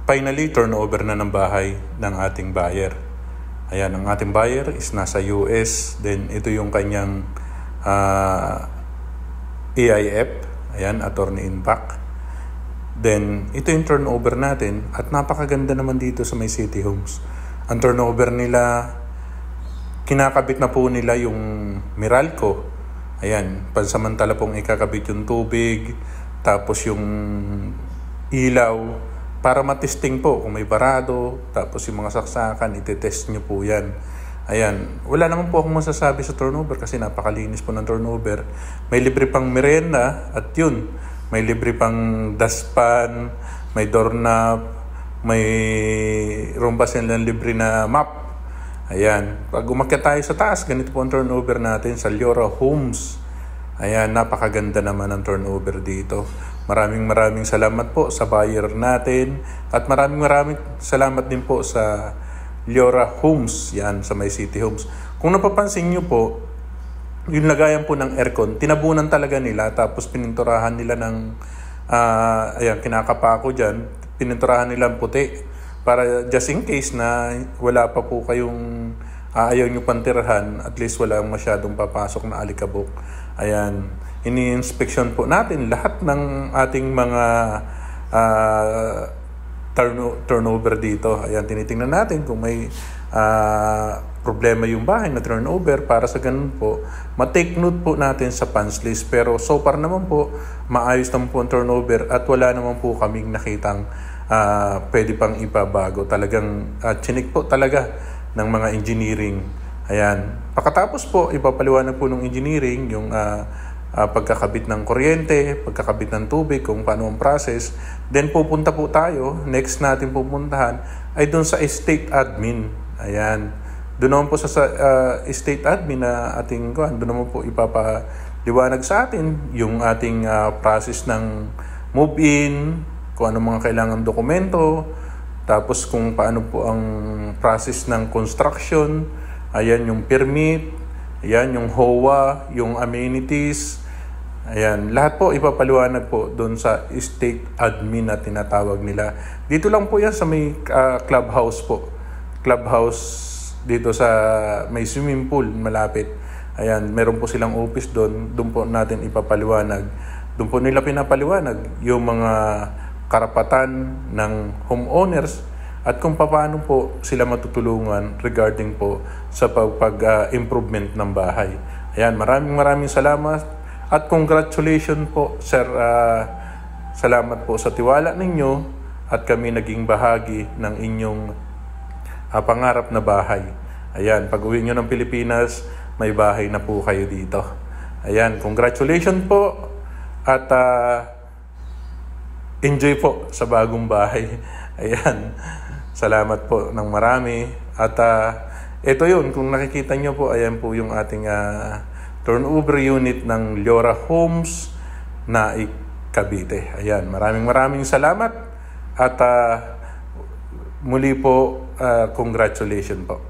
Finally, turnover na ng bahay ng ating buyer. Ayan, ang ating buyer is nasa US. Then, ito yung kanyang AIF. Ayan, attorney in back. Then, ito yung turnover natin. At napakaganda naman dito sa may City Homes. Ang turnover nila, kinakabit na po nila yung Meralco. Ayan, pansamantala pong ikakabit yung tubig. Tapos yung ilaw. Para matesting po kung may barado, tapos yung mga saksakan, itetest nyo po yan. Ayan, wala naman po akong masasabi sa turnover kasi napakalinis po ng turnover. May libre pang merienda at yun, may libre pang dustpan, may doorknob, may rumbas nilang libre na map. Ayan, pag umakyat tayo sa taas, ganito po ang turnover natin sa Leora Homes. Ayan, napakaganda naman ang turnover dito. Maraming salamat po sa buyer natin at maraming salamat din po sa Leora Homes, yan sa may City Homes. Kung napapansin nyo po, yung lagayan po ng aircon, tinabunan talaga nila tapos pininturahan nila ng ayan, kinakapa ko dyan, pininturahan nila ng puti para just in case na wala pa po kayong ayaw nyo pantirahan, at least wala masyadong papasok na alikabok. Ayan, ini-inspection po natin lahat ng ating mga turnover dito. Ayan, tinitingnan natin kung may problema yung bahay na turnover para sa ganun po, ma-take note po natin sa punch list. Pero so far naman po, maayos naman po ang turnover at wala naman po kaming nakitang pwede pang ipabago. Talagang chinik po talaga ng mga engineering. Ayan. Pagkatapos po, ipapaliwanag po ng engineering yung pagkakabit ng kuryente, pagkakabit ng tubig, kung paano ang process. Then pupunta po tayo, next natin pupuntahan ay doon sa estate admin. Ayan. Doon naman po sa estate admin na ating doon naman po ipapaliwanag sa atin yung ating process ng move-in, kung ano mga kailangan dokumento, tapos kung paano po ang process ng construction, ayan yung permit, ayan yung HOA, yung amenities, ayan, lahat po ipapaliwanag po doon sa estate admin na tinatawag nila. Dito lang po yan sa may clubhouse po. Clubhouse dito sa may swimming pool malapit. Ayan, meron po silang office doon. Doon po natin ipapaliwanag. Doon po nila pinapaliwanag yung mga karapatan ng homeowners at kung paano po sila matutulungan regarding po sa pag-improvement ng bahay. Ayan, maraming salamat at congratulations po, sir. Salamat po sa tiwala ninyo at kami naging bahagi ng inyong pangarap na bahay. Ayan, pag-uwi nyo ng Pilipinas, may bahay na po kayo dito. Ayan, congratulations po at enjoy po sa bagong bahay. Ayan, salamat po ng marami. At ito yun, kung nakikita nyo po, ayan po yung ating turnover unit ng Leora Homes na Cavite. Ayan, maraming salamat at muli po, congratulations po.